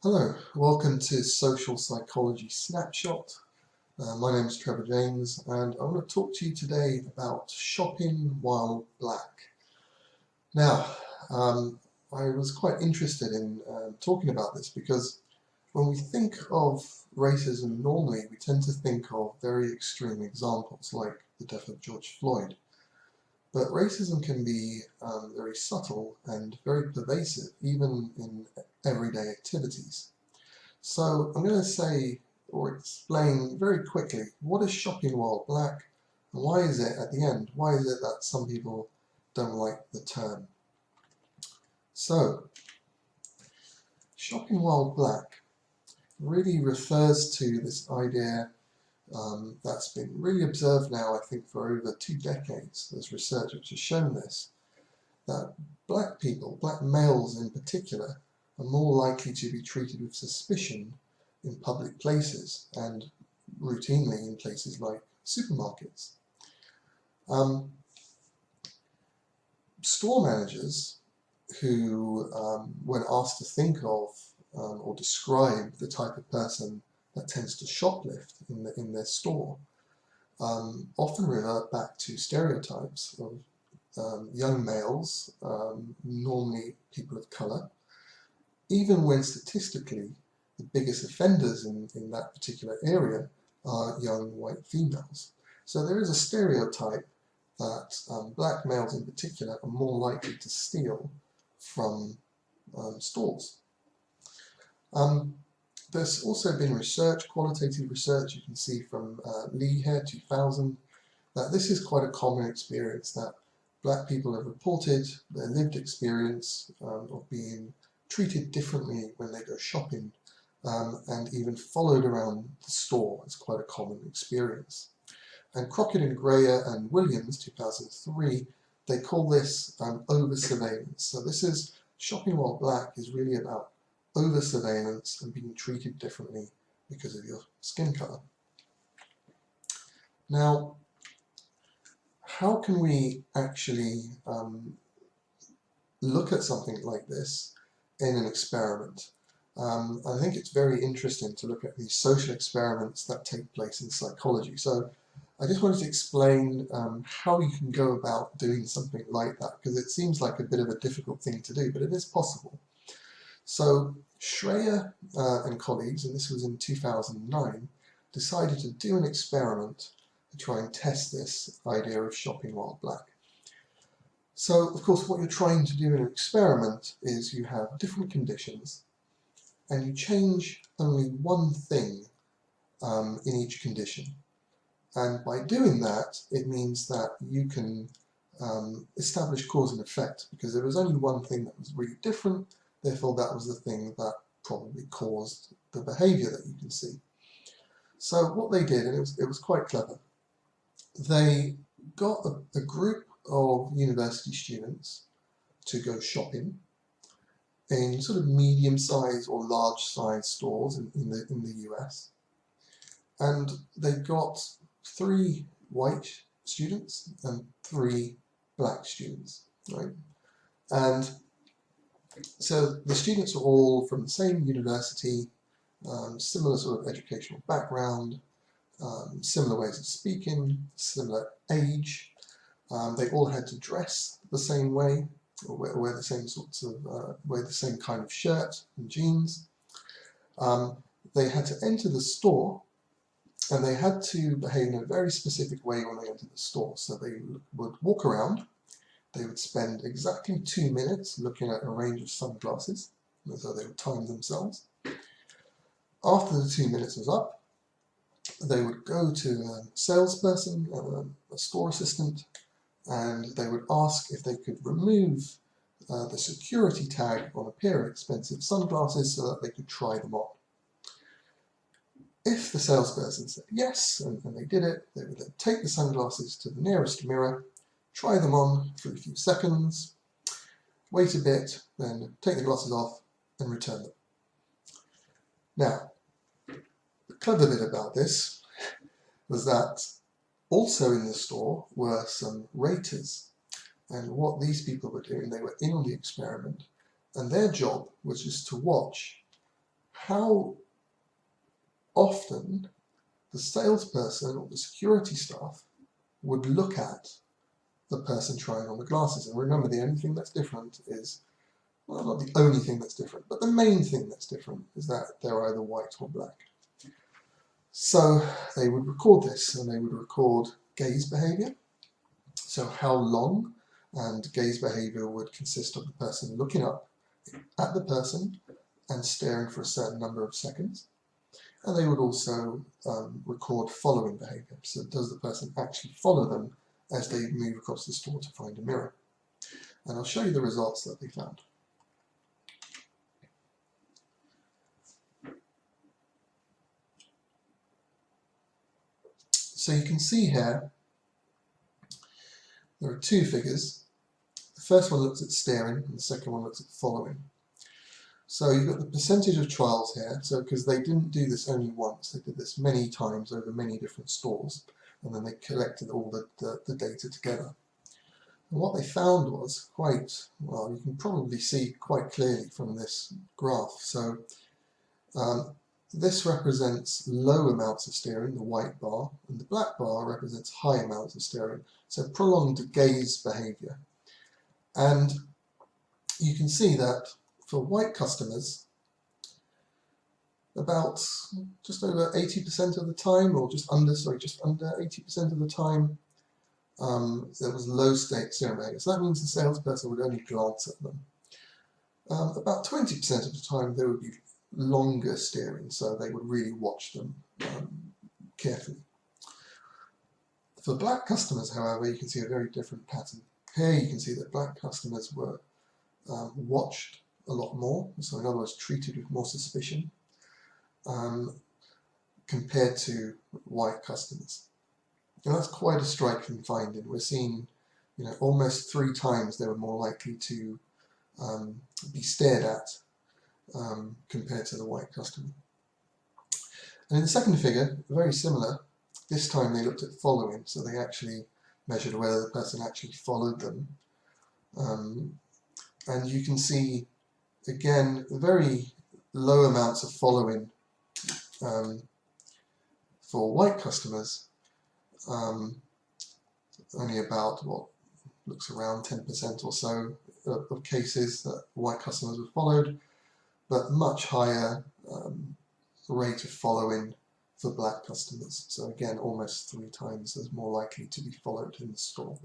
Hello, welcome to Social Psychology Snapshot. My name is Trevor James and I want to talk to you today about shopping while black. Now, I was quite interested in talking about this because when we think of racism normally, we tend to think of very extreme examples like the death of George Floyd. But racism can be very subtle and very pervasive, even in everyday activities. So I'm going to say or explain very quickly what is shopping while black and why is it at the end, why is it that some people don't like the term. So shopping while black really refers to this idea that's been really observed now, I think, for over 2 decades. There's research which has shown this, that black people, black males in particular, are more likely to be treated with suspicion in public places and routinely in places like supermarkets. Store managers who, when asked to think of or describe the type of person that tends to shoplift in their store, often revert back to stereotypes of young males, normally people of colour, even when statistically the biggest offenders in that particular area are young white females. So there is a stereotype that black males in particular are more likely to steal from stores. There's also been research, qualitative research, you can see from Lee here, 2000, that this is quite a common experience, that black people have reported their lived experience of being treated differently when they go shopping and even followed around the store. It's quite a common experience. And Crockett and Greer and Williams, 2003, they call this over-surveillance. So this is shopping while black is really about over-surveillance and being treated differently because of your skin color. Now, how can we actually look at something like this in an experiment? I think it's very interesting to look at these social experiments that take place in psychology. So I just wanted to explain how you can go about doing something like that, because it seems like a bit of a difficult thing to do, but it is possible. So Schreier and colleagues, and this was in 2009, decided to do an experiment to try and test this idea of shopping while black. So, of course, what you're trying to do in an experiment is you have different conditions and you change only one thing in each condition. And by doing that, it means that you can establish cause and effect, because there was only one thing that was really different, therefore that was the thing that probably caused the behavior that you can see. So what they did, and it was quite clever, they got a group of university students to go shopping in sort of medium-sized or large-sized stores in the US, and they got 3 white students and 3 black students, right? And so the students are all from the same university, similar sort of educational background, similar ways of speaking, similar age. They all had to dress the same way, or wear the same sorts of, wear the same kind of shirt and jeans. They had to enter the store, and they had to behave in a very specific way when they entered the store. So they would walk around, they would spend exactly 2 minutes looking at a range of sunglasses, as though they would time themselves. After the 2 minutes was up, they would go to a salesperson, a store assistant, and they would ask if they could remove the security tag on a pair of expensive sunglasses so that they could try them on. If the salesperson said yes, and they did it, they would then take the sunglasses to the nearest mirror, try them on for a few seconds, wait a bit, then take the glasses off and return them. Now, the clever bit about this was that also in the store were some raters, and what these people were doing, they were in on the experiment, and their job was just to watch how often the salesperson or the security staff would look at the person trying on the glasses. And remember, the only thing that's different is, well, not the only thing that's different, but the main thing that's different is that they're either white or black. So they would record this, and they would record gaze behavior. So how long, and gaze behavior would consist of the person looking up at the person and staring for a certain number of seconds. And they would also record following behavior. So does the person actually follow them as they move across the store to find a mirror? And I'll show you the results that they found. So you can see here, there are two figures. The first one looks at staring, and the second one looks at following. So you've got the percentage of trials here, so because they didn't do this only once, they did this many times over many different stores, and then they collected all the data together. And what they found was quite, well, you can probably see quite clearly from this graph. So this represents low amounts of steering, the white bar, and the black bar represents high amounts of steering, so prolonged gaze behavior. And you can see that for white customers, about just over 80% of the time, or just under 80% of the time, there was low steering behavior. So that means the salesperson would only glance at them. About 20% of the time there would be longer steering, so they would really watch them carefully. For black customers, however, you can see a very different pattern. Here you can see that black customers were watched a lot more, so in other words treated with more suspicion compared to white customers. And that's quite a striking finding. We're seeing, almost 3 times they were more likely to be stared at compared to the white customer. And in the second figure, very similar. This time they looked at following, so they actually measured whether the person actually followed them. And you can see, again, very low amounts of following for white customers, only about what looks around 10% or so of cases that white customers were followed, but much higher rate of following for black customers. So again, almost 3 times as more likely to be followed in the store.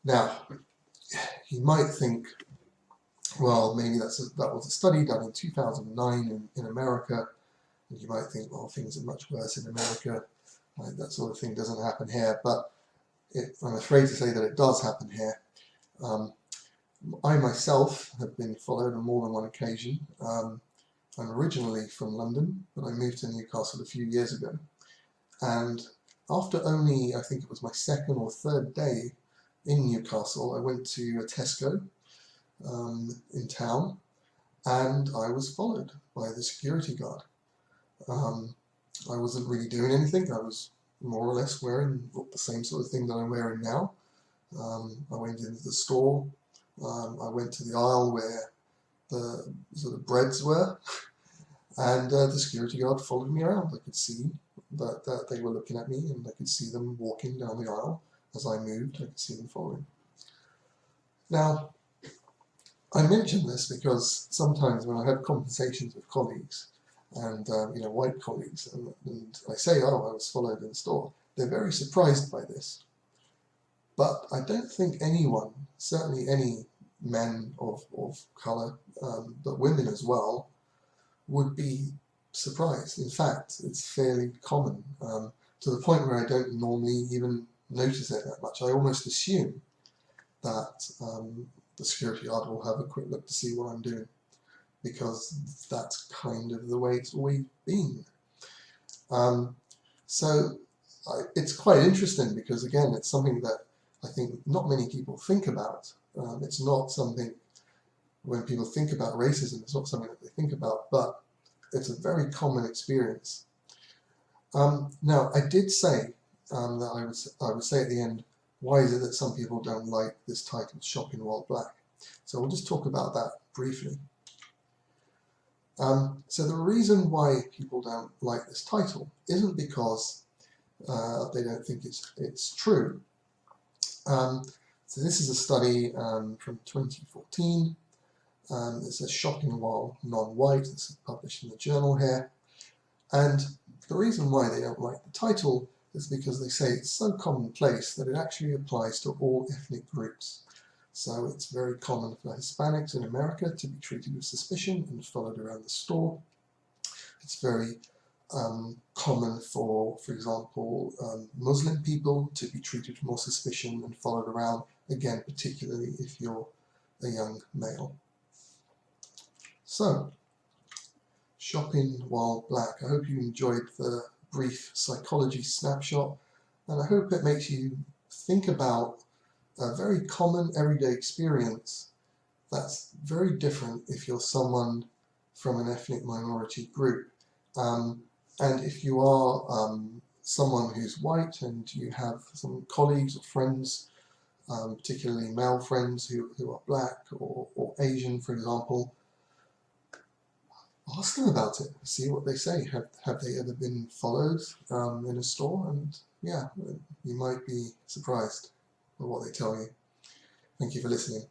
Now, you might think, well, maybe that was a study done in 2009 in America, and you might think, well, things are much worse in America. That sort of thing doesn't happen here, but I'm afraid to say that it does happen here. I myself have been followed on more than one occasion. I'm originally from London, but I moved to Newcastle a few years ago. And after only, I think it was my 2nd or 3rd day in Newcastle, I went to a Tesco in town, and I was followed by the security guard. I wasn't really doing anything. I was more or less wearing the same sort of thing that I'm wearing now. I went into the store. I went to the aisle where the sort of breads were, and the security guard followed me around. I could see that they were looking at me, and I could see them walking down the aisle. As I moved, I could see them following. Now, I mention this because sometimes when I have conversations with colleagues, and white colleagues, and I say, oh, I was followed in the store, they're very surprised by this. But I don't think anyone, certainly any men of colour, but women as well, would be surprised. In fact, it's fairly common, to the point where I don't normally even notice it that much. I almost assume that the security guard will have a quick look to see what I'm doing, because that's kind of the way it's always been. So it's quite interesting, because again, it's something that I think not many people think about. It's not something, when people think about racism, it's not something that they think about, but it's a very common experience. Now, I did say that I would say at the end, why is it that some people don't like this title, Shopping While Black? So we'll just talk about that briefly. So the reason why people don't like this title isn't because they don't think it's true. So this is a study from 2014. It says shopping while non-white. This is published in the journal here. And the reason why they don't like the title is because they say it's so commonplace that it actually applies to all ethnic groups. So it's very common for Hispanics in America to be treated with suspicion and followed around the store. It's very common for example, Muslim people to be treated with more suspicion and followed around, again, particularly if you're a young male. So, shopping while black. I hope you enjoyed the brief psychology snapshot, and I hope it makes you think about a very common everyday experience that's very different if you're someone from an ethnic minority group. And if you are someone who's white and you have some colleagues or friends, particularly male friends who are black or Asian, for example, ask them about it, see what they say. Have they ever been followed in a store? And yeah, you might be surprised by what they tell you. Thank you for listening.